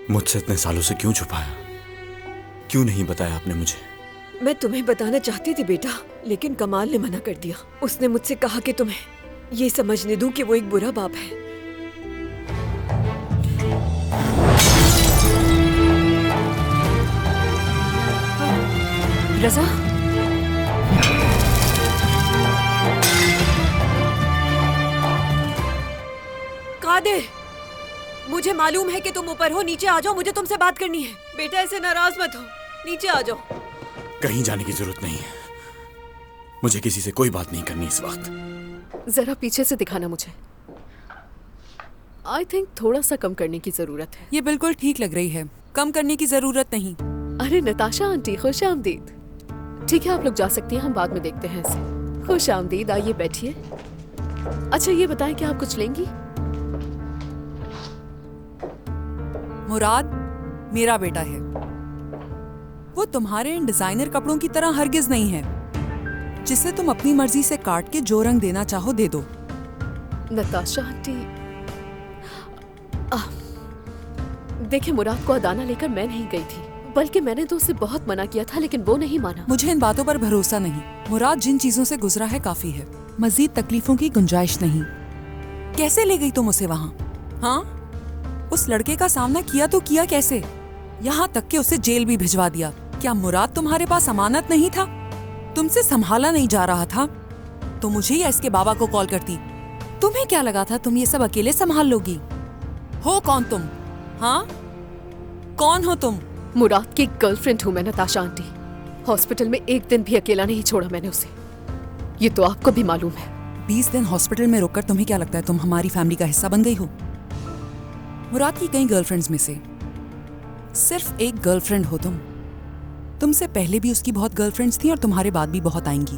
मुझसे इतने सालों से क्यों छुपाया? क्यों नहीं बताया आपने मुझे? मैं तुम्हें बताना चाहती थी बेटा, लेकिन कमाल ने मना कर दिया। उसने मुझसे कहा कि तुम्हें ये समझने दूं कि वो एक बुरा बाप है। रज़ा, कादिर, मुझे मालूम है कि तुम ऊपर हो। नीचे आ जाओ, मुझे तुमसे बात करनी है। बेटा ऐसे नाराज मत हो, नीचे आ जाओ। कहीं जाने की जरूरत नहीं है। मुझे किसी से कोई बात नहीं करनी इस वक्त। जरा पीछे से दिखाना मुझे। आई थिंक थोड़ा सा कम करने की जरूरत है। ये बिल्कुल ठीक लग रही है, कम करने की जरूरत नहीं। अरे नताशा आंटी, खुश आमदीद। ठीक है, आप लोग जा सकती हैं, हम बाद में देखते हैं इसे। खुश आमदीद, आइए बैठिए। अच्छा ये बताएं कि आप कुछ लेंगी? मुराद मेरा बेटा है, वो तुम्हारे इन डिजाइनर कपड़ों की तरह हरगिज नहीं है, जिसे तुम अपनी मर्जी से काट के जो रंग देना चाहो दे दो। नताशा आंटी, देखिए मुराद को अदाना लेकर मैं नहीं गई थी, बल्कि मैंने तो उसे बहुत मना किया था, लेकिन वो नहीं माना। मुझे इन बातों पर भरोसा नहीं। मुराद जिन चीजों से गुजरा है काफी है, मजीद तकलीफों की गुंजाइश नहीं। कैसे ले गई तुम उसे वहाँ? हाँ, उस लड़के का सामना किया तो किया कैसे? यहाँ तक कि उसे जेल भी भिजवा दिया। क्या मुराद तुम्हारे पास अमानत नहीं था? तुमसे संभाला नहीं जा रहा था तो मुझे या इसके बाबा को कॉल करती। तुम्हें क्या लगा था तुम ये सब अकेले संभाल लोगी? हो कौन तुम? हाँ, कौन हो तुम? मुराद की गर्लफ्रेंड हूँ मैं नताशा आंटी। हॉस्पिटल में एक दिन भी अकेला नहीं छोड़ा मैंने उसे, ये तो आपको भी मालूम है। 20 दिन हॉस्पिटल में रोककर तुम्हें क्या लगता है तुम हमारी फैमिली का हिस्सा बन गई हो? मुराद की कई गर्लफ्रेंड्स में से सिर्फ एक गर्लफ्रेंड हो तुम। तुमसे पहले भी उसकी बहुत गर्लफ्रेंड्स थी और तुम्हारे बाद भी बहुत आएंगी।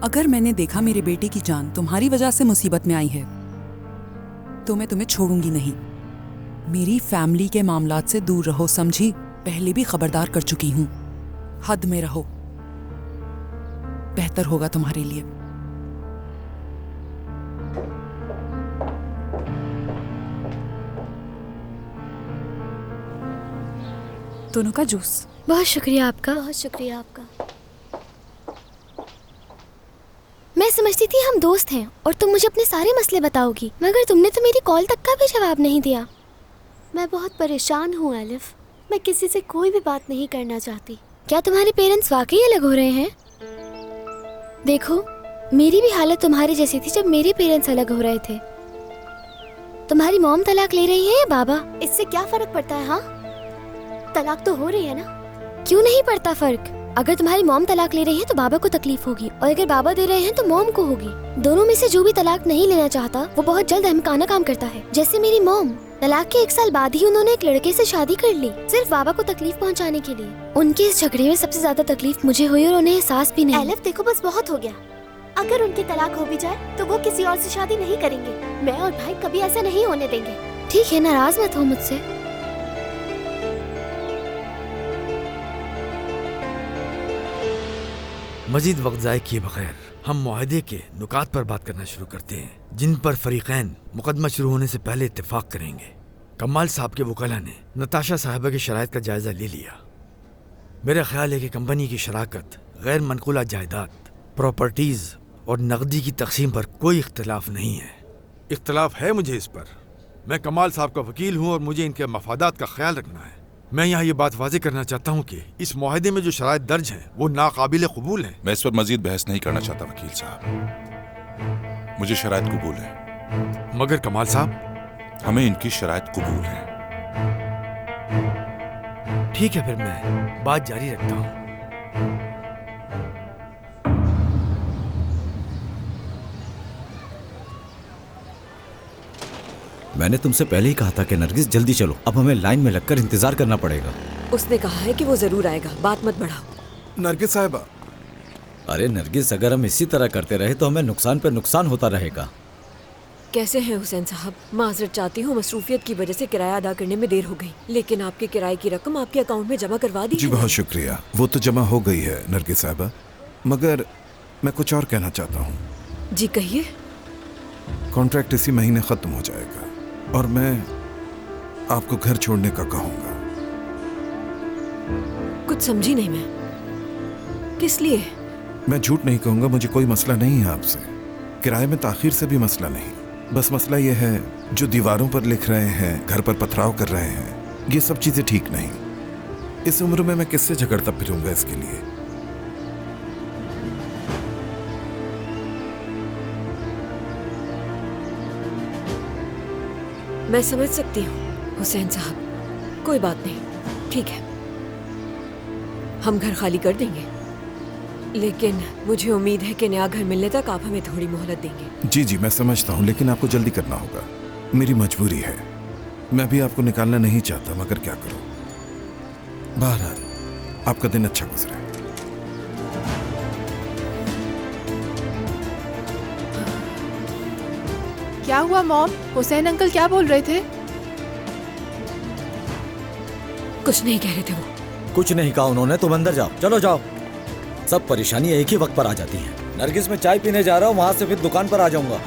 अगर मैंने देखा मेरे बेटे की जान तुम्हारी वजह से मुसीबत में आई है तो मैं तुम्हें छोड़ूंगी नहीं। मेरी फैमिली के मामलात से दूर रहो, समझी? पहले भी खबरदार कर चुकी हूं, हद में रहो, बेहतर होगा तुम्हारे लिए। दोनों का जूस। बहुत शुक्रिया आपका, बहुत शुक्रिया आपका। मैं समझती थी हम दोस्त हैं और तुम मुझे अपने सारे मसले बताओगी, मगर तुमने तो मेरी कॉल तक का भी जवाब नहीं दिया। मैं बहुत परेशान हूँ एलिफ, मैं किसी से कोई भी बात नहीं करना चाहती। क्या तुम्हारे पेरेंट्स वाकई अलग हो रहे हैं? देखो, मेरी भी हालत तुम्हारी जैसी थी जब मेरे पेरेंट्स अलग हो रहे थे। तुम्हारी मॉम तलाक ले रही है या बाबा? इससे क्या फर्क पड़ता है? हाँ, तलाक तो हो रही है ना। क्यों नहीं पड़ता फर्क? अगर तुम्हारी मॉम तलाक ले रही है तो बाबा को तकलीफ होगी, और अगर बाबा दे रहे हैं तो मॉम को होगी। दोनों में से जो भी तलाक नहीं लेना चाहता वो बहुत जल्द अहमकाना काम करता है। जैसे मेरी मॉम, तलाक के 1 साल बाद ही उन्होंने एक लड़के से शादी कर ली, सिर्फ बाबा को तकलीफ पहुंचाने के लिए। उनके इस झगड़े में सबसे ज्यादा तकलीफ मुझे हुई और उन्हें एहसास भी नहीं। एलिफ देखो, बस बहुत हो गया। अगर उनकी तलाक हो भी जाए तो वो किसी और से शादी नहीं करेंगे। मैं और भाई कभी ऐसा नहीं होने देंगे। ठीक है, नाराज मत हो मुझसे। मजीद वक्त ज़ाय किए बगैर हम मुआहदे के नुकात पर बात करना शुरू करते हैं, जिन पर फरीकैन मुकदमा शुरू होने से पहले इत्तेफाक करेंगे। कमाल साहब के वकला ने नताशा साहिबा की शराइत का जायजा ले लिया। मेरा ख्याल है कि कंपनी की शराकत, गैर मनकूला जायदाद, प्रॉपर्टीज और नकदी की तकसीम पर कोई इख्तलाफ नहीं है। इख्तलाफ है मुझे इस पर। मैं कमाल साहब का वकील हूँ और मुझे इनके मफादात का ख्याल रखना है। मैं यहाँ ये बात वाज़ेह करना चाहता हूँ कि इस मुआहदे में जो शराइत दर्ज हैं वो नाकाबिल कबूल हैं। मैं इस पर मजीद बहस नहीं करना चाहता वकील साहब, मुझे शराइत कबूल है। मगर कमाल साहब, हमें इनकी शराइत कबूल है। ठीक है, फिर मैं बात जारी रखता हूँ। मैंने तुमसे पहले ही कहा था कि नरगिस जल्दी चलो, अब हमें लाइन में लगकर इंतजार करना पड़ेगा। उसने कहा है कि वो जरूर आएगा, बात मत बढ़ाओ। नरगिस साहिबा। अरे नरगिस, अगर हम इसी तरह करते रहे तो हमें नुकसान पर नुकसान होता रहेगा। कैसे हैं हुसैन साहब? माजरत चाहती हूँ, मसरूफियत की वजह से किराया अदा करने में देर हो गई, लेकिन आपके किराए की रकम आपके अकाउंट में जमा करवा दी। जी बहुत शुक्रिया, वो तो जमा हो गई है नरगिस साहिबा, मगर मैं कुछ और कहना चाहता हूँ। जी कहिए। कॉन्ट्रैक्ट इसी महीने खत्म हो जाएगा और मैं आपको घर छोड़ने का कहूंगा। कुछ समझी नहीं मैं, किस लिए? मैं झूठ नहीं कहूंगा, मुझे कोई मसला नहीं है आपसे, किराए में ताखीर से भी मसला नहीं। बस मसला यह है जो दीवारों पर लिख रहे हैं, घर पर पथराव कर रहे हैं, ये सब चीजें ठीक नहीं। इस उम्र में मैं किससे झगड़ता फिरूंगा इसके लिए? मैं समझ सकती हूँ हुसैन साहब, कोई बात नहीं, ठीक है, हम घर खाली कर देंगे, लेकिन मुझे उम्मीद है कि नया घर मिलने तक आप हमें थोड़ी मोहलत देंगे। जी जी मैं समझता हूँ, लेकिन आपको जल्दी करना होगा, मेरी मजबूरी है। मैं भी आपको निकालना नहीं चाहता, मगर क्या करूँ। बहरहाल आपका दिन अच्छा गुजरे। क्या हुआ मॉम? हुसैन अंकल क्या बोल रहे थे? कुछ नहीं कह रहे थे वो। कुछ नहीं कहा उन्होंने, तुम अंदर जाओ, चलो जाओ। सब परेशानी एक ही वक्त पर आ जाती है। नरगिस में चाय पीने जा रहा हूँ, वहां से फिर दुकान पर आ जाऊंगा।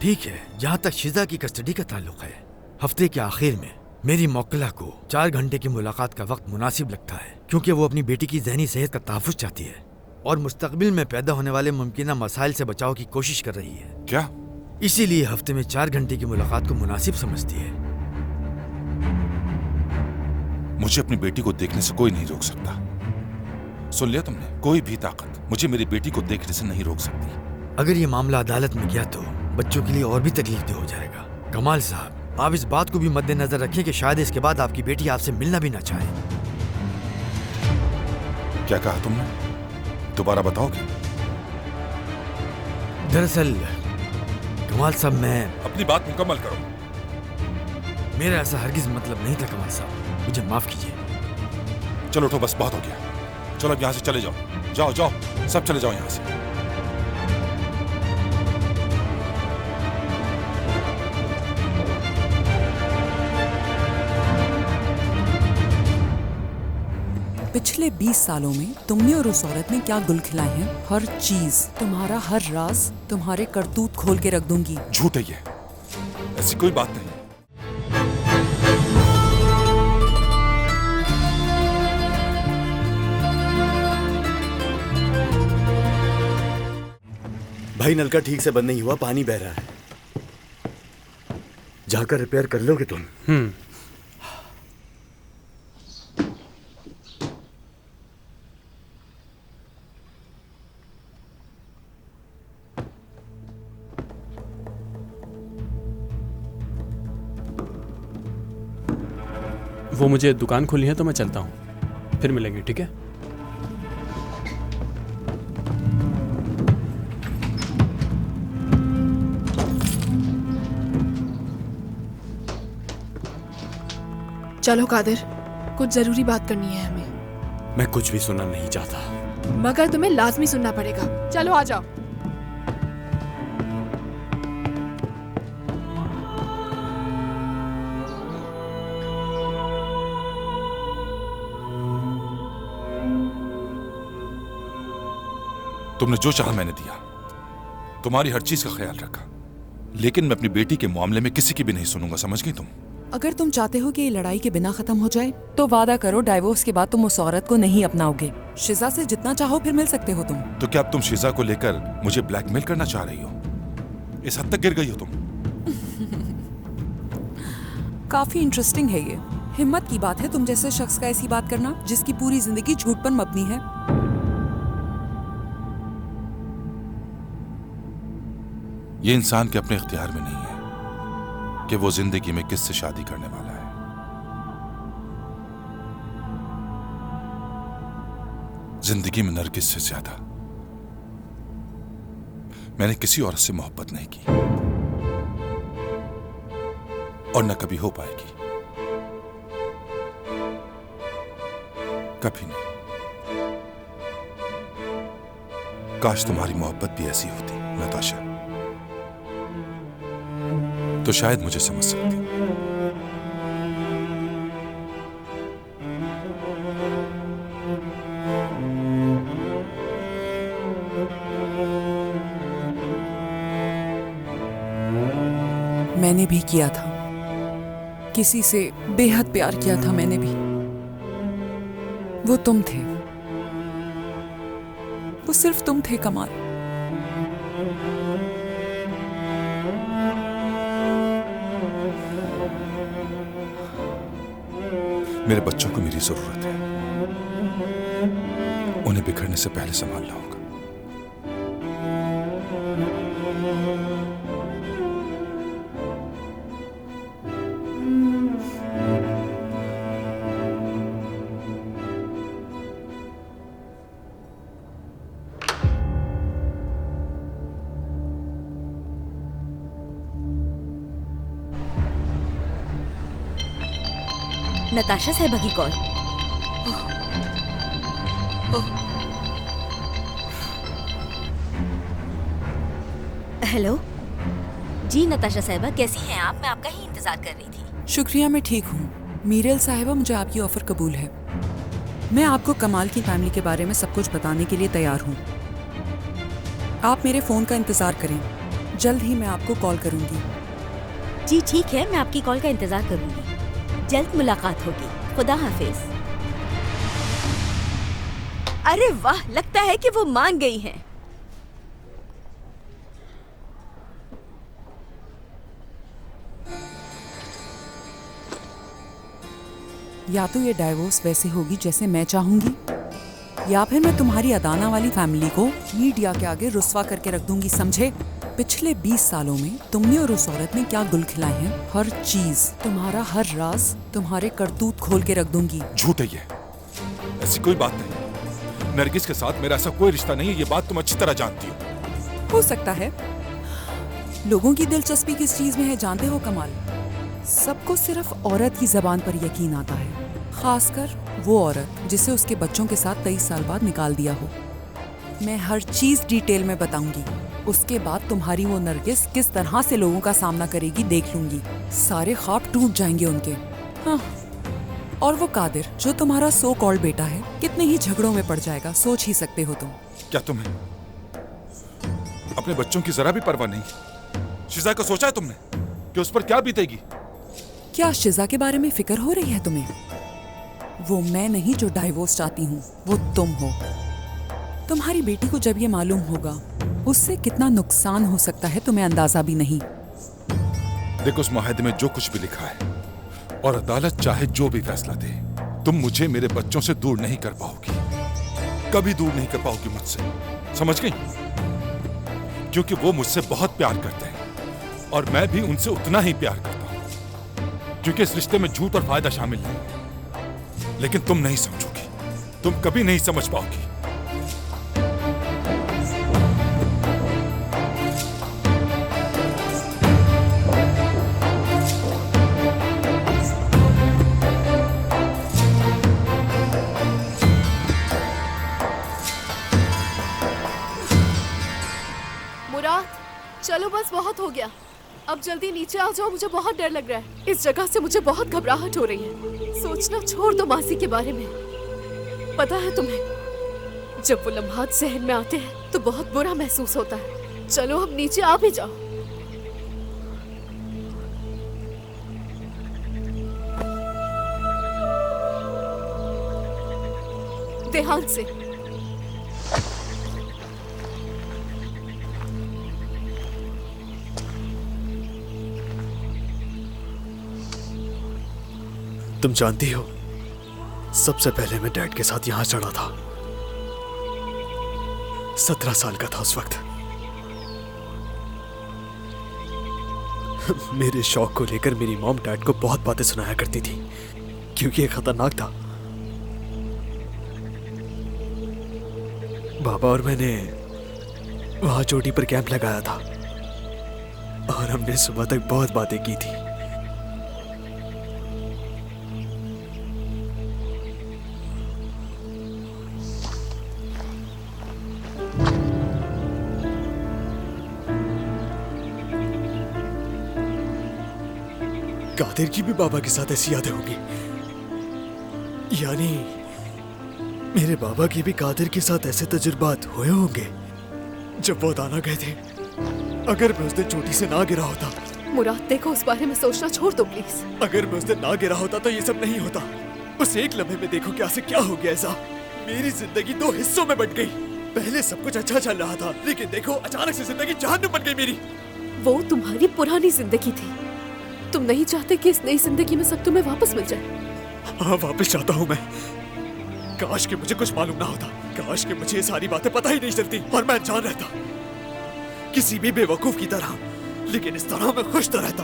ठीक है, जहाँ तक शिजा की कस्टडी का ताल्लुक है, हफ्ते के आखिर में मेरी मौकला को 4 घंटे की मुलाकात का वक्त मुनासिब लगता है, क्योंकि वो अपनी बेटी की ज़हनी सेहत का तहफ़्फ़ुज़ चाहती है और मुस्तकबिल में पैदा होने वाले मुमकिन मसाइल से बचाव की कोशिश कर रही है। क्या? इसीलिए हफ्ते में 4 घंटे की मुलाकात को मुनासिब समझती है। मुझे अपनी बेटी को देखने से कोई नहीं रोक सकता। सुन लिया तुमने? कोई भी ताकत मुझे मेरी बेटी को देखने से नहीं रोक सकती। अगर ये मामला अदालत में गया तो बच्चों के लिए और भी तकलीफ हो जाएगा। कमाल साहब, आप इस बात को भी मद्देनजर रखें कि शायद इसके बाद आपकी बेटी आपसे मिलना भी ना चाहे। क्या कहा तुमने? दोबारा बताओगे? दरअसल कमाल साहब, मैं अपनी बात मुकम्मल करो। मेरा ऐसा हरगिज मतलब नहीं था कमाल साहब, मुझे माफ कीजिए। चलो उठो, बस बहुत हो गया। चलो अब यहाँ से चले जाओ, जाओ जाओ, सब चले जाओ यहाँ से। पिछले 20 सालों में तुमने और उस औरत ने क्या गुल खिलाए हैं। हर चीज, तुम्हारा हर राज, तुम्हारे करतूत खोल के रख दूंगी। झूठ है ये, ऐसी कोई बात नहीं। भाई नलका ठीक से बंद नहीं हुआ, पानी बह रहा है। जाकर रिपेयर कर लोगे तुम? वो मुझे दुकान खोली है तो मैं चलता हूँ, फिर मिलेंगे, ठीक है? चलो कादिर, कुछ जरूरी बात करनी है हमें। मैं कुछ भी सुनना नहीं चाहता। मगर तुम्हें लाजमी सुनना पड़ेगा। चलो आ जाओ। तुमने जो चाहा मैंने दिया, तुम्हारी हर चीज का ख्याल रखा, लेकिन मैं अपनी बेटी के मामले में किसी की भी नहीं सुनूंगा, समझ गई तुम? अगर तुम चाहते हो कि ये लड़ाई के बिना खत्म हो जाए तो वादा करो डाइवोर्स के बाद तुम उस औरत को नहीं अपनाओगे। शिजा से जितना चाहो फिर मिल सकते हो तुम। तो क्या अब तुम शिजा को लेकर मुझे ब्लैकमेल करना चाह रही हो? इस हद तक गिर गई हो तुम? काफी इंटरेस्टिंग है ये। हिम्मत की बात है तुम जैसे शख्स का ऐसी बात करना जिसकी पूरी जिंदगी झूठ पर मबनी है। ये इंसान के अपने इख्तियार में नहीं है कि वो जिंदगी में किससे शादी करने वाला है। जिंदगी में नरगिस से ज्यादा मैंने किसी औरत से मोहब्बत नहीं की और न कभी हो पाएगी, कभी नहीं। काश तुम्हारी मोहब्बत भी ऐसी होती नताशा, तो शायद मुझे समझ सकती। मैंने भी किया था, किसी से बेहद प्यार किया था मैंने भी। वो तुम थे, वो सिर्फ तुम थे कमाल। मेरे बच्चों को मेरी जरूरत है, उन्हें बिखरने से पहले संभालना होगा। नताशा साहिबा की कॉल। हेलो जी नताशा साहिबा, कैसी हैं आप? मैं आपका ही इंतजार कर रही थी। शुक्रिया, मैं ठीक हूँ। मीरेल साहिबा, मुझे आपकी ऑफर कबूल है। मैं आपको कमाल की फैमिली के बारे में सब कुछ बताने के लिए तैयार हूँ। आप मेरे फोन का इंतजार करें, जल्द ही मैं आपको कॉल करूँगी। जी ठीक है, मैं आपकी कॉल का इंतजार करूँगी। जल्द मुलाकात होगी। खुदा हाफिज। अरे वाह, लगता है कि वो मान गई हैं। या तो ये डाइवोर्स वैसे होगी जैसे मैं चाहूंगी, या फिर मैं तुम्हारी अदाना वाली फैमिली को मीडिया के आगे रुस्वा करके रख दूंगी, समझे? पिछले 20 सालों में तुमने और उस औरत ने क्या गुल खिलाए हैं। हर चीज, तुम्हारा हर राज, तुम्हारे करतूत खोल के रख दूंगी। झूठ है ये, ऐसी कोई बात नहीं। नरगिस के साथ मेरा ऐसा कोई रिश्ता नहीं है, ये बात तुम अच्छी तरह जानती हो। सकता है। लोगों की दिलचस्पी किस चीज में है जानते हो कमाल? सबको सिर्फ औरत की जबान पर यकीन आता है, खासकर वो औरत जिसे उसके बच्चों के साथ 23 साल बाद निकाल दिया हो। मैं हर चीज डिटेल में बताऊंगी। उसके बाद तुम्हारी वो नरगिस किस तरह से लोगों का सामना करेगी देख लूंगी। सारे ख्वाब टूट जाएंगे उनके। हाँ, और वो कादिर जो तुम्हारा सो कॉल्ड बेटा है, कितने ही झगड़ों में पड़ जाएगा, सोच ही सकते हो तुम। क्या तुम्हें अपने बच्चों की जरा भी परवाह नहीं? शिजा को सोचा है तुमने कि उस पर क्या बीतेगी? क्या शिजा के बारे में फिक्र हो रही है तुम्हें? वो मैं नहीं जो डाइवोर्स चाहती हूँ, वो तुम हो। तुम्हारी बेटी को जब ये मालूम होगा उससे कितना नुकसान हो सकता है तुम्हें अंदाजा भी नहीं। देखो, उस मुआहदे में जो कुछ भी लिखा है और अदालत चाहे जो भी फैसला दे, तुम मुझे मेरे बच्चों से दूर नहीं कर पाओगी, कभी दूर नहीं कर पाओगी मुझसे, समझ गई? क्योंकि वो मुझसे बहुत प्यार करते हैं और मैं भी उनसे उतना ही प्यार करता हूं। क्योंकि इस रिश्ते में झूठ और फायदा शामिल नहीं। लेकिन तुम नहीं समझोगी, तुम कभी नहीं समझ पाओगी। चलो बस बहुत हो गया, अब जल्दी नीचे आ जाओ, मुझे बहुत डर लग रहा है। इस जगह से मुझे बहुत घबराहट हो रही है। सोचना छोड़ दो मासी के बारे में। पता है तुम्हें, जब वो लम्हात जहन में आते हैं तो बहुत बुरा महसूस होता है। चलो अब नीचे आ भी जाओ। ध्यान से। तुम जानती हो, सबसे पहले मैं डैड के साथ यहां चढ़ा था। 17 साल का था उस वक्त। मेरे शौक को लेकर मेरी मॉम डैड को बहुत बातें सुनाया करती थी, क्योंकि ये खतरनाक था। बाबा और मैंने वहां चोटी पर कैंप लगाया था और हमने सुबह तक बहुत बातें की थी। कादिर की भी बाबा के साथ ऐसी यादें होंगी, यानी मेरे बाबा के भी कादिर के साथ ऐसे तजुर्बात हुए होंगे। जब वो दाना गए थे, अगर मैं उस दिन चोटी से ना गिरा होता, मुराद देखो उस बारे में सोचना छोड़ दो प्लीज। अगर मैं उस दिन ना गिरा होता तो ये सब नहीं होता। उस एक लम्हे में देखो क्या से क्या हो गया ऐसा। मेरी जिंदगी 2 हिस्सों में बट गई। पहले सब कुछ अच्छा चल रहा था, लेकिन देखो अचानक से जिंदगी जहन्नुम बन गई मेरी। वो तुम्हारी पुरानी जिंदगी थी। तुम नहीं चाहते कि इस नई जिंदगी में सब तुम्हें वापस मिल जाए? हाँ, वापस चाहता हूँ मैं। काश कि मुझे कुछ मालूम ना होता। काश कि मुझे ये सारी बातें पता ही नहीं चलती और मैं अनजान रहता, किसी भी बेवकूफ की तरह। लेकिन इस तरह मैं खुश तो रहता।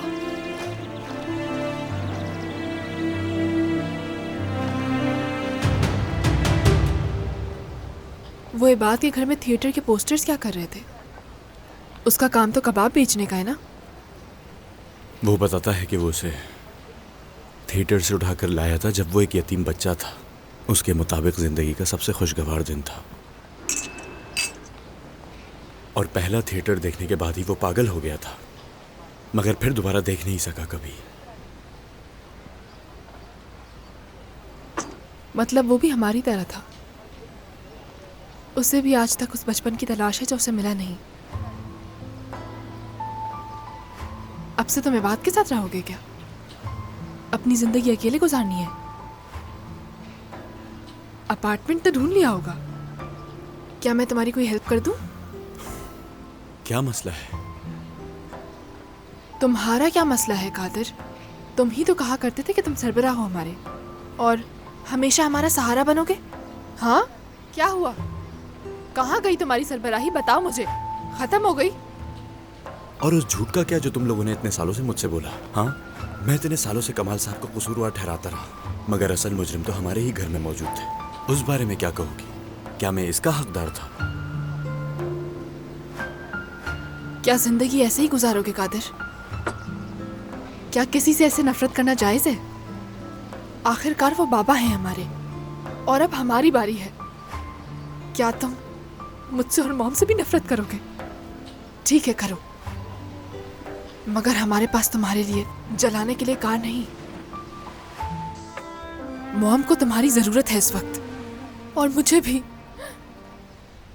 वो इबाद के घर में थिएटर के पोस्टर्स क्या कर रहे थे? उसका काम तो कबाब बेचने का है ना? वो बताता है कि वो उसे थिएटर से उठाकर लाया था जब वो एक यतीम बच्चा था। उसके मुताबिक जिंदगी का सबसे खुशगवार दिन था, और पहला थिएटर देखने के बाद ही वो पागल हो गया था, मगर फिर दोबारा देख नहीं सका कभी। मतलब वो भी हमारी तरह था। उसे भी आज तक उस बचपन की तलाश है जो उसे मिला नहीं। अब से तुम इबाद के साथ रहोगे क्या? अपनी जिंदगी अकेले गुजारनी है? अपार्टमेंट तो ढूंढ लिया होगा। क्या मैं तुम्हारी कोई हेल्प कर दूं? क्या मसला है? तुम्हारा क्या मसला है कादिर? तुम ही तो कहा करते थे कि तुम सरबराह हो हमारे और हमेशा हमारा सहारा बनोगे। हाँ, क्या हुआ? कहाँ गई तुम्हारी सरबराही? बताओ मुझे। खत्म हो गई? और उस झूठ का क्या जो तुम लोगों ने इतने सालों से मुझसे बोला? हाँ, मैं इतने सालों से कमाल साहब को कसूरवार ठहराता रहा, मगर असल मुजरिम तो हमारे ही घर में मौजूद थे। उस बारे में क्या कहोगी? क्या मैं इसका हकदार था? क्या जिंदगी ऐसे ही गुजारोगे कादिर? क्या किसी से ऐसे नफरत करना जायज है? आखिरकार वो बाबा हैं हमारे, और अब हमारी बारी है। क्या तुम मुझसे और मॉम से भी नफरत करोगे? ठीक है, करो, मगर हमारे पास तुम्हारे लिए जलाने के लिए कार नहीं। मॉम को तुम्हारी जरूरत है इस वक्त, और मुझे भी।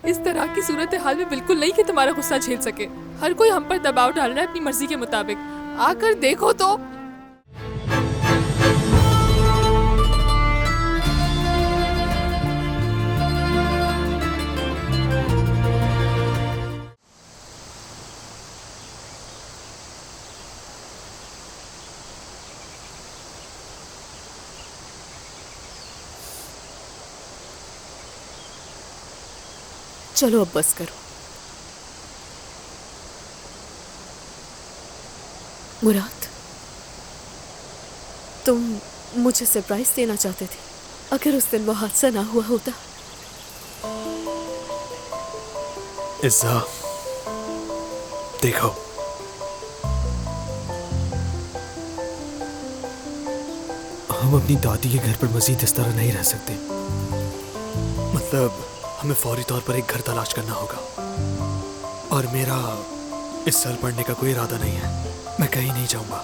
इस तरह की सूरत हाल में बिल्कुल नहीं कि तुम्हारा गुस्सा झेल सके। हर कोई हम पर दबाव डाल रहा है अपनी मर्जी के मुताबिक। आकर देखो तो। चलो अब बस करो। मुराद, तुम मुझे सरप्राइज देना चाहते थे। अगर उस दिन वो हादसा ना हुआ होता। इज़्ज़ा, देखो, हम अपनी दादी के घर पर मजीद इस तरह नहीं रह सकते। मतलब हमें फौरी तौर पर एक घर तलाश करना होगा, और मेरा इस साल पढ़ने का कोई इरादा नहीं है। मैं कहीं नहीं जाऊंगा,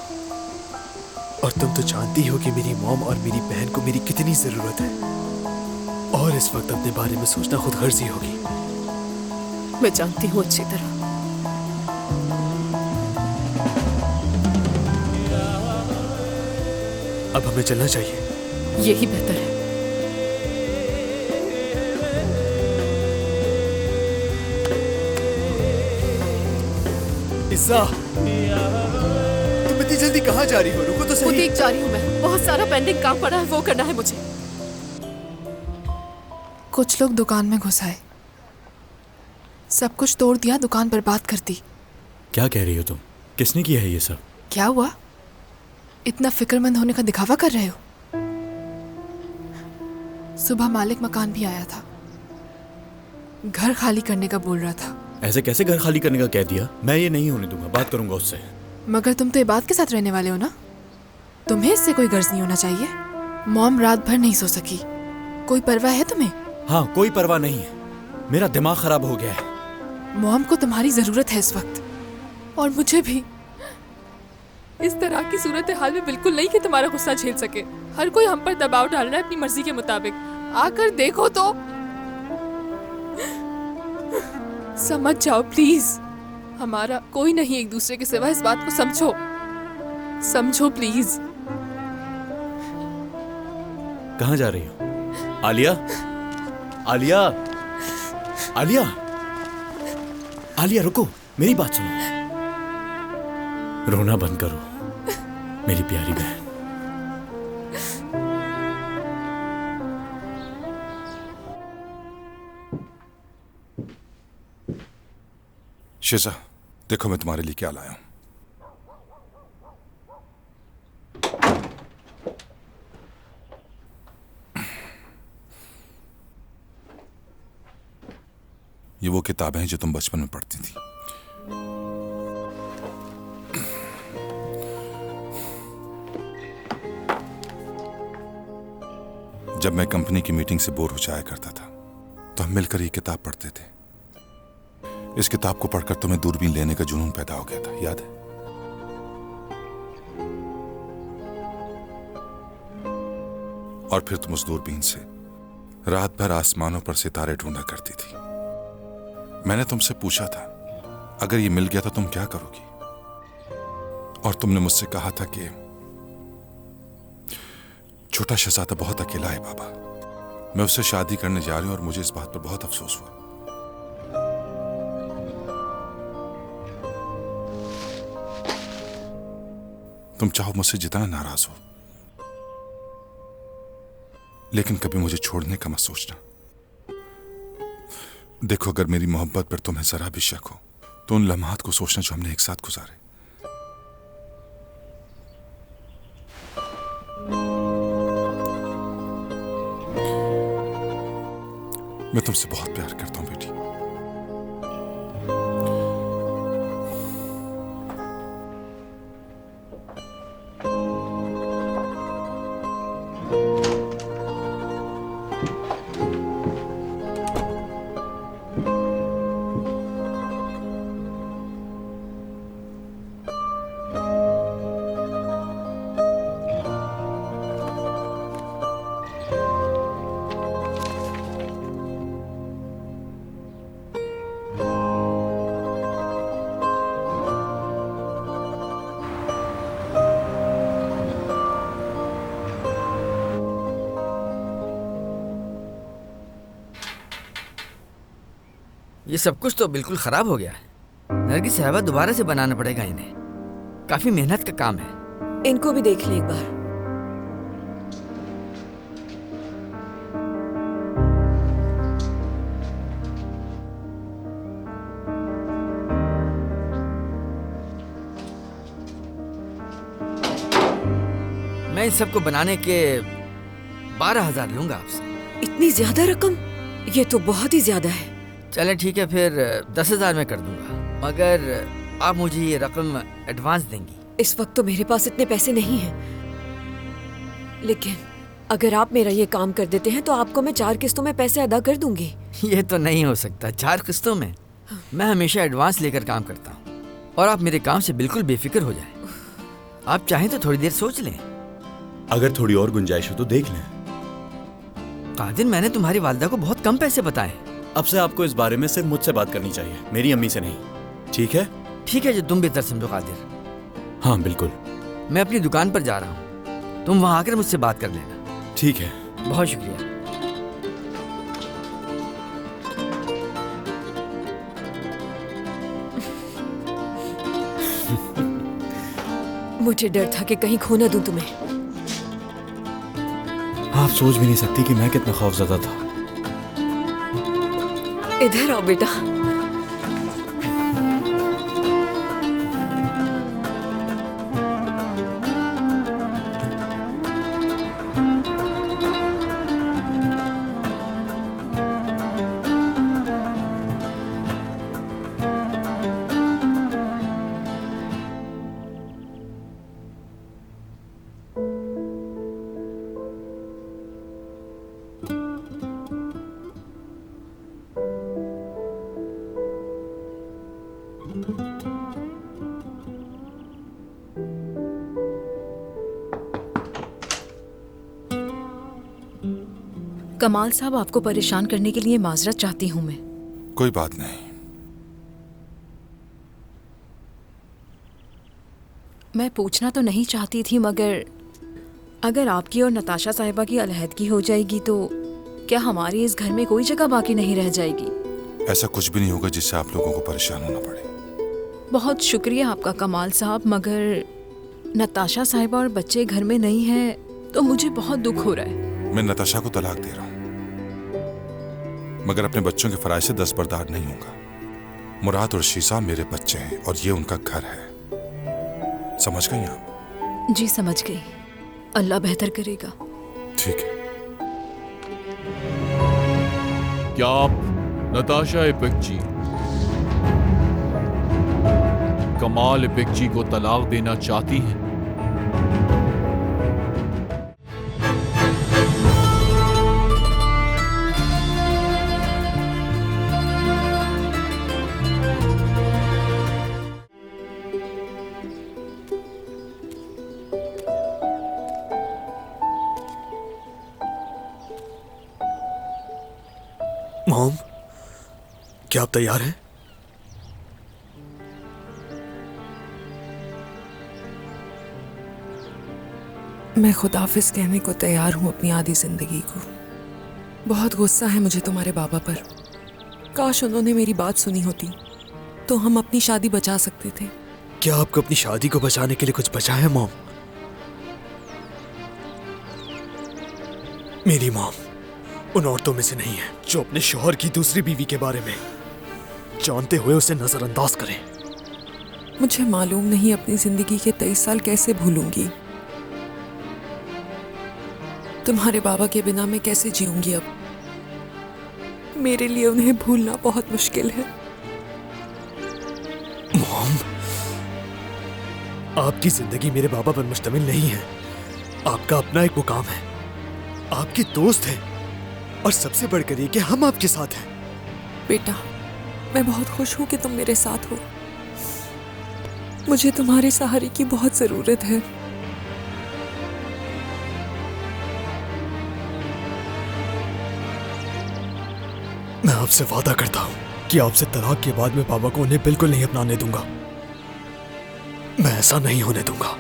और तुम तो जानती हो कि मेरी मॉम और मेरी बहन को मेरी कितनी जरूरत है, और इस वक्त अपने बारे में सोचना खुद गर्जी होगी। मैं जानती हूँ अच्छी तरह। अब हमें चलना चाहिए। यही बेहतर है। इज़्ज़ा, तुम इतनी जल्दी कहाँ जा रही हो? रुको तो सही। बुटीक जा रही हूँ मैं। बहुत सारा पेंडिंग काम पड़ा है, वो करना है मुझे। कुछ लोग दुकान में घुस आए, सब कुछ तोड़ दिया, दुकान बर्बाद कर दी। क्या कह रही हो तुम? किसने किया है ये सब? क्या हुआ? इतना फिक्रमंद होने का दिखावा कर रहे हो? सुबह मालिक मकान भी आया था, घर खाली करने का बोल रहा था। ऐसे कैसे घर खाली करने का कह दिया? मैं ये नहीं होने दूंगा, बात करूंगा उससे। मगर तुम तो इबाद के साथ रहने वाले हो ना, तुम्हें इससे कोई गर्ज नहीं होना चाहिए। मॉम रात भर नहीं सो सकी। कोई परवाह है तुम्हें? हाँ, कोई परवाह नहीं है। मेरा दिमाग खराब हो गया है। मॉम को तुम्हारी जरूरत है इस वक्त, और मुझे भी। इस तरह की सूरत हाल में बिल्कुल नहीं कि तुम्हारा गुस्सा झेल सके। हर कोई हम पर दबाव डाल रहा है अपनी मर्जी के मुताबिक। आकर देखो तो। समझ जाओ प्लीज, हमारा कोई नहीं एक दूसरे के सिवा, इस बात को समझो, समझो प्लीज। कहाँ जा रही हो? आलिया, आलिया, आलिया, आलिया रुको, मेरी बात सुनो। रोना बंद करो मेरी प्यारी बहन। शिजा, देखो मैं तुम्हारे लिए क्या लाया हूं। ये वो किताबें हैं जो तुम बचपन में पढ़ती थी। जब मैं कंपनी की मीटिंग से बोर हो जाया करता था तो हम मिलकर ये किताब पढ़ते थे। इस किताब को पढ़कर तुम्हें दूरबीन लेने का जुनून पैदा हो गया था, याद है? और फिर तुम उस दूरबीन से रात भर आसमानों पर सितारे ढूंढा करती थी। मैंने तुमसे पूछा था अगर ये मिल गया तो तुम क्या करोगी, और तुमने मुझसे कहा था कि छोटा शहजादा बहुत अकेला है बाबा, मैं उससे शादी करने जा रही हूं और मुझे इस बात पर बहुत अफसोस हुआ। तुम चाहो मुझसे जितना नाराज हो, लेकिन कभी मुझे छोड़ने का मत सोचना। देखो, अगर मेरी मोहब्बत पर तुम्हें जरा भी शक हो तो उन लम्हात को सोचना जो हमने एक साथ गुजारे। मैं तुमसे बहुत प्यार करता हूं बेटी। ये सब कुछ तो बिल्कुल खराब हो गया है। नरगिस साहबा दोबारा से बनाना पड़ेगा इन्हें, काफी मेहनत का काम है। इनको भी देख लें एक बार। मैं इन सबको बनाने के 12,000 लूंगा आपसे। इतनी ज्यादा रकम? ये तो बहुत ही ज्यादा है। चले ठीक है, फिर 10,000 में कर दूंगा, मगर आप मुझे ये रकम एडवांस देंगी। इस वक्त तो मेरे पास इतने पैसे नहीं हैं, लेकिन अगर आप मेरा ये काम कर देते हैं तो आपको मैं 4 किस्तों में पैसे अदा कर दूंगी। ये तो नहीं हो सकता 4 किस्तों में। मैं हमेशा एडवांस लेकर काम करता हूँ, और आप मेरे काम से बिल्कुल बेफिक्र हो जाएं। आप चाहें तो थोड़ी देर सोच लें। अगर थोड़ी और गुंजाइश हो तो देख लें। कादिर, मैंने तुम्हारी वालिदा को बहुत कम पैसे बताए। अब से आपको इस बारे में सिर्फ मुझसे बात करनी चाहिए, मेरी अम्मी से नहीं। ठीक है? ठीक है, जो तुम बेहतर समझो कादिर। हाँ बिल्कुल। मैं अपनी दुकान पर जा रहा हूँ, तुम वहां आकर मुझसे बात कर लेना। ठीक है। बहुत शुक्रिया। मुझे डर था कि कहीं खो ना दूं तुम्हें। आप सोच भी नहीं सकती कि मैं कितना खौफजदा था। इधर आओ बेटा। कमाल साहब, आपको परेशान करने के लिए माजरत चाहती हूँ मैं। कोई बात नहीं, मैं पूछना तो नहीं चाहती थी, मगर अगर आपकी और नताशा साहिबा की अलहदगी हो जाएगी तो क्या हमारी इस घर में कोई जगह बाकी नहीं रह जाएगी? ऐसा कुछ भी नहीं होगा जिससे आप लोगों को परेशान होना पड़े। बहुत शुक्रिया आपका कमाल साहब, मगर नताशा साहिबा और बच्चे घर में नहीं हैं तो मुझे बहुत दुख हो रहा है। मैं नताशा को तलाक दे रहा हूँ, मगर अपने बच्चों के फराइज से दस्तबरदार नहीं होगा। मुराद और शीशा मेरे बच्चे हैं और ये उनका घर है। समझ गई आप? जी समझ गई। अल्लाह बेहतर करेगा। ठीक है। क्या आप नताशा इपिकची, कमाल इपिकची को तलाक देना चाहती हैं? मॉम, क्या आप तैयार हैं? मैं खुदाफिज कहने को तैयार हूँ अपनी आधी जिंदगी को। बहुत गुस्सा है मुझे तुम्हारे बाबा पर। काश उन्होंने मेरी बात सुनी होती तो हम अपनी शादी बचा सकते थे। क्या आपको अपनी शादी को बचाने के लिए कुछ बचा है मॉम? मेरी मॉम उन औरतों में से नहीं है जो अपने शौहर की दूसरी बीवी के बारे में जानते हुए उसे नजरअंदाज करें। मुझे मालूम नहीं अपनी जिंदगी के 23 साल कैसे भूलूंगी। तुम्हारे बाबा के बिना मैं कैसे जीऊंगी अब? मेरे लिए उन्हें भूलना बहुत मुश्किल है। मॉम, आपकी जिंदगी मेरे बाबा पर मुश्तमिल नहीं है। आपका अपना एक मुकाम है, आपके दोस्त हैं और सबसे बढ़कर ये कि हम आपके साथ हैं। बेटा, मैं बहुत खुश हूं कि तुम मेरे साथ हो। मुझे तुम्हारे सहारे की बहुत जरूरत है। मैं आपसे वादा करता हूं कि आपसे तलाक के बाद मैं बाबा को उन्हें बिल्कुल नहीं अपनाने दूंगा। मैं ऐसा नहीं होने दूंगा।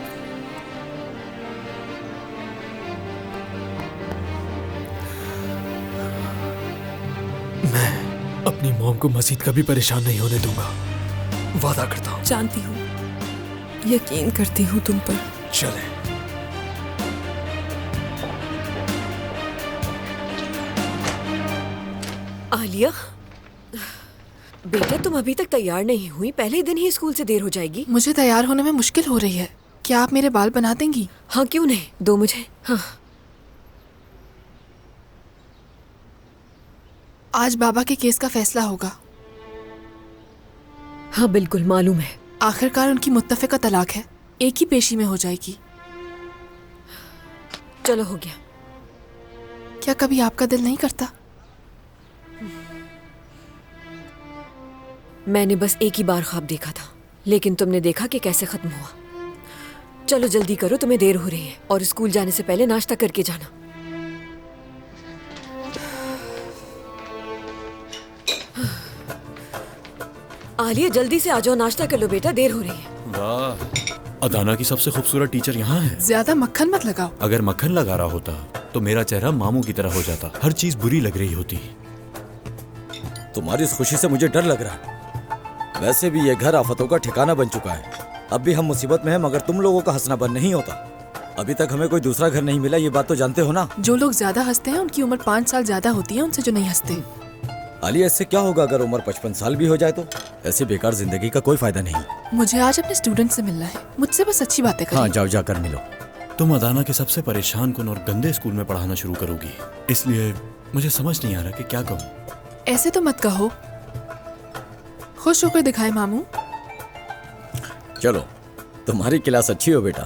मैं अपनी मॉम को मजीद कभी परेशान नहीं होने दूंगा, वादा करता हूं। जानती हूँ, यकीन करती हूँ तुम पर। चलें। आलिया, बेटा तुम अभी तक तैयार नहीं हुई। पहले दिन ही स्कूल से देर हो जाएगी। मुझे तैयार होने में मुश्किल हो रही है। क्या आप मेरे बाल बना देंगी? हाँ क्यों नहीं, दो मुझे। हाँ। आज बाबा के केस का फैसला होगा। हाँ बिल्कुल मालूम है। आखिरकार उनकी मुत्तफिका तलाक है, एक ही पेशी में हो जाएगी। चलो हो गया। क्या कभी आपका दिल नहीं करता? मैंने बस एक ही बार ख्वाब देखा था, लेकिन तुमने देखा कि कैसे खत्म हुआ। चलो जल्दी करो, तुम्हें देर हो रही है और स्कूल जाने से पहले नाश्ता करके जाना। आलिया जल्दी से आ जाओ, नाश्ता कर लो बेटा, देर हो रही है। वाह, अदाना की सबसे खूबसूरत टीचर यहाँ है। ज्यादा मक्खन मत लगाओ। अगर मक्खन लगा रहा होता तो मेरा चेहरा मामू की तरह हो जाता। हर चीज बुरी लग रही होती। तुम्हारी इस खुशी से मुझे डर लग रहा है। वैसे भी ये घर आफतों का ठिकाना बन चुका है। अब भी हम मुसीबत में हैं, मगर तुम लोगों का हंसना बंद नहीं होता। अभी तक हमें कोई दूसरा घर नहीं मिला, ये बात तो जानते हो ना। जो लोग ज्यादा हंसते हैं उनकी उम्र 5 साल ज्यादा होती है उनसे जो नहीं हंसते। आलिया, इससे क्या होगा अगर उम्र 55 साल भी हो जाए तो? ऐसी बेकार जिंदगी का कोई फायदा नहीं। मुझे आज अपने स्टूडेंट से मिलना है, मुझसे बस अच्छी बातें करिए। हाँ, जाओ जाकर मिलो। तुम अदाना के सबसे परेशान कुन और गंदे स्कूल में पढ़ाना शुरू करोगी, इसलिए मुझे समझ नहीं आ रहा कि क्या कहूँ। ऐसे तो मत कहो। खुश होकर दिखाए मामू। चलो, तुम्हारी क्लास अच्छी हो बेटा।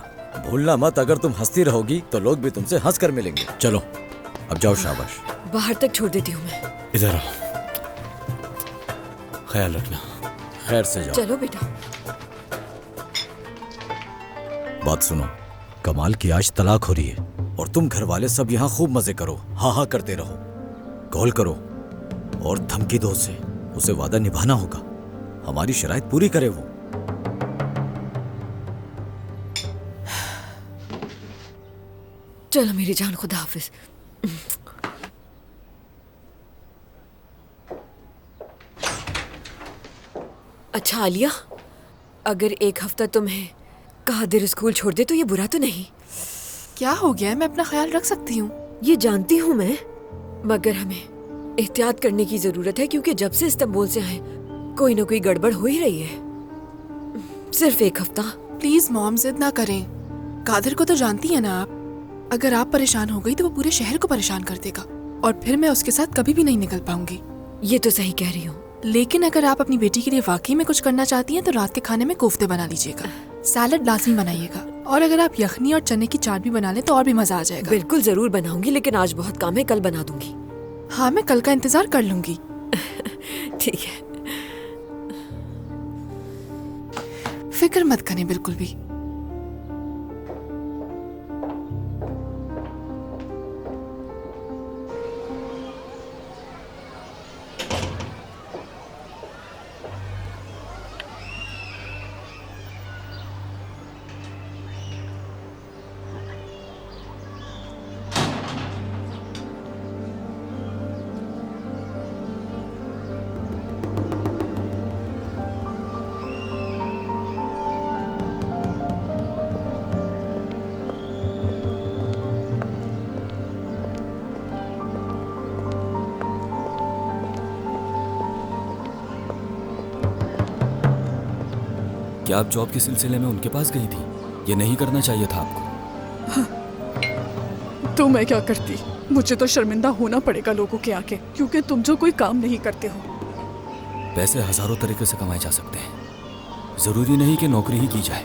भूलना मत, अगर तुम हंसती रहोगी तो लोग भी तुमसे हंस कर मिलेंगे। चलो अब जाओ, शाबाश। बाहर तक छोड़ देती हूँ मैं। इधर आओ, ख्याल रखना। खैर से जाओ। चलो बेटा। बात सुनो, कमाल की आज तलाक हो रही है और तुम घर वाले सब यहाँ खूब मजे करो, हाँ हाँ करते रहो, कॉल करो और धमकी दो उसे। उसे वादा निभाना होगा, हमारी शराइत पूरी करे वो। चलो मेरी जान, खुदा हाफिज। अच्छा आलिया, अगर एक हफ्ता तुम्हें कादिर स्कूल छोड़ दे तो ये बुरा तो नहीं? क्या हो गया है? मैं अपना ख्याल रख सकती हूँ। ये जानती हूँ मैं, मगर हमें एहतियात करने की जरूरत है क्योंकि जब से इस्तांबुल से आए कोई ना कोई गड़बड़ हो ही रही है। सिर्फ एक हफ्ता। प्लीज मॉम, जिद ना करें। कादिर को तो जानती है ना आप। अगर आप परेशान हो गई तो वो पूरे शहर को परेशान कर देगा और फिर मैं उसके साथ कभी भी नहीं निकल पाऊंगी। ये तो सही कह रही हूँ, लेकिन अगर आप अपनी बेटी के लिए वाकई में कुछ करना चाहती हैं तो रात के खाने में कोफ्ते बना लीजिएगा, सैलड लाजमी बनाइएगा, और अगर आप यखनी और चने की चाट भी बना लें तो और भी मजा आ जाएगा। बिल्कुल जरूर बनाऊंगी, लेकिन आज बहुत काम है, कल बना दूंगी। हाँ, मैं कल का इंतजार कर लूंगी। ठीक है। फिक्र मत करें बिल्कुल भी। क्या आप जॉब के सिलसिले में उनके पास गई थी? ये नहीं करना चाहिए था आपको। हाँ। तो मैं क्या करती? मुझे तो शर्मिंदा होना पड़ेगा लोगों के आगे, क्योंकि तुम जो कोई काम नहीं करते हो। पैसे हजारों तरीके से कमाए जा सकते हैं, जरूरी नहीं कि नौकरी ही की जाए।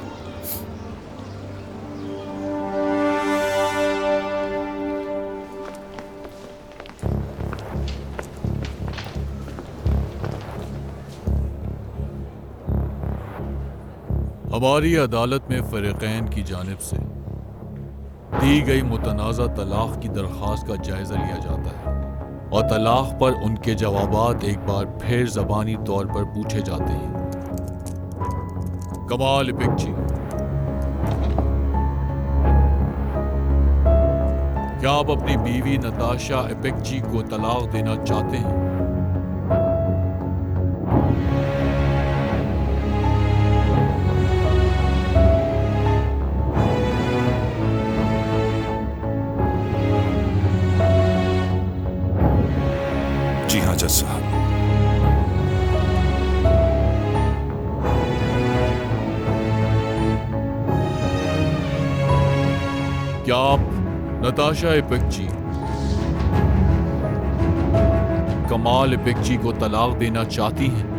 हमारी अदालत में फरीकैन की जानिब से दी गई मुतनाज़ा तलाक की दरख्वास्त का जायजा लिया जाता है और तलाक पर उनके जवाबात एक बार फिर ज़बानी तौर पर पूछे जाते हैं। कमाल इपिकची, क्या आप अपनी बीवी नताशा इपिकची को तलाक देना चाहते हैं? जी हाँ जज साहब। क्या आप नताशा इपिकची, कमाल इपिकची को तलाक देना चाहती हैं?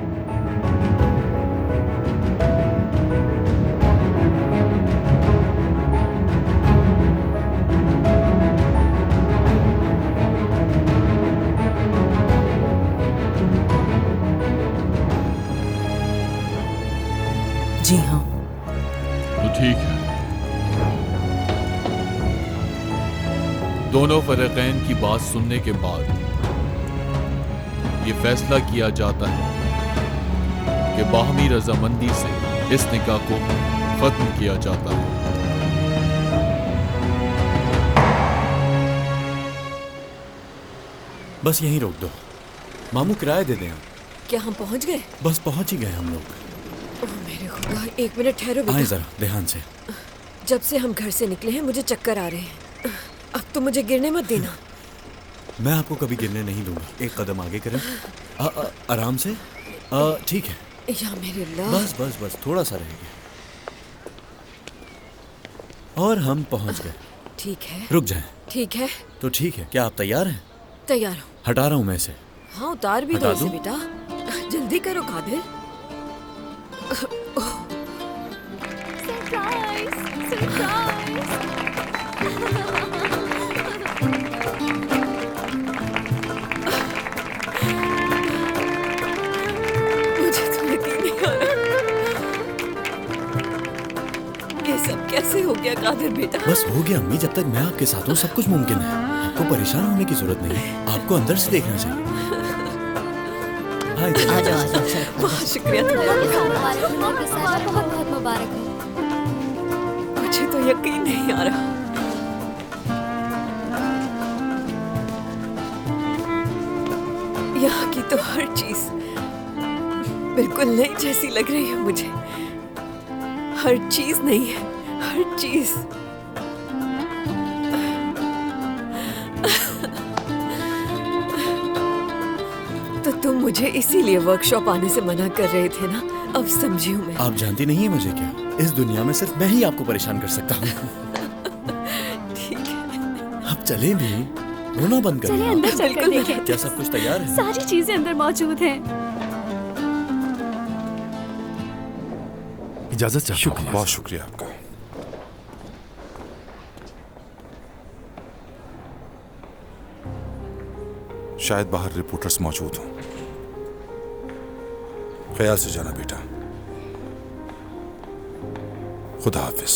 जी हाँ। तो ठीक है। दोनों फरीकैन की बात सुनने के बाद ये फैसला किया जाता है कि बाहमी रजामंदी से इस निकाह को खत्म किया जाता है। बस यहीं रोक दो। मामू किराया दे दें आप। क्या हम पहुंच गए? बस पहुंच ही गए हम लोग। ओह मेरे खुदा, एक मिनट ठहरो बेटा। आए जरा ध्यान से। जब से हम घर से निकले हैं मुझे चक्कर आ रहे हैं। अब तो मुझे गिरने मत देना। मैं आपको कभी गिरने नहीं दूंगा। एक कदम आगे करें। आराम से। ठीक है। या मेरे अल्लाह। बस बस बस थोड़ा सा रह गया और हम पहुंच गए। ठीक है। रुक जाएं। ठीक है। तो ठीक है, क्या आप तैयार हैं? तैयार हूँ। हटा रहा हूँ मैं इसे। हाँ उतार भी दो इसे बेटा, जल्दी करो कादिर। Surprise, surprise. मुझे तो यकीन नहीं आ रहा, ये सब कैसे हो गया कादिर बेटा? बस हो गया अम्मी, जब तक मैं आपके साथ हूँ सब कुछ मुमकिन है। आपको परेशान होने की जरूरत नहीं है, आपको अंदर से देखना चाहिए। बहुत शुक्रिया बहुत बहुत मुबारक हो। मुझे तो यकीन नहीं आ रहा। यहाँ की तो हर चीज बिल्कुल नई जैसी लग रही है मुझे। हर चीज नई है, हर चीज। तो तुम मुझे इसीलिए वर्कशॉप आने से मना कर रहे थे ना? अब समझी हूँ मैं। आप जानती नहीं है मुझे क्या, इस दुनिया में सिर्फ मैं ही आपको परेशान कर सकता हूँ। ठीक है। आप चले भी, रोना बंद करें। चलिए अंदर चलकर देखें। क्या सब कुछ तैयार है? सारी चीजें अंदर मौजूद हैं। इजाजत चाहता हूँ। बहुत शुक्रिया आपका। शायद बाहर रिपोर्टर्स मौजूद हों। ख्याल से जाना बेटा। खुदा हाफिज।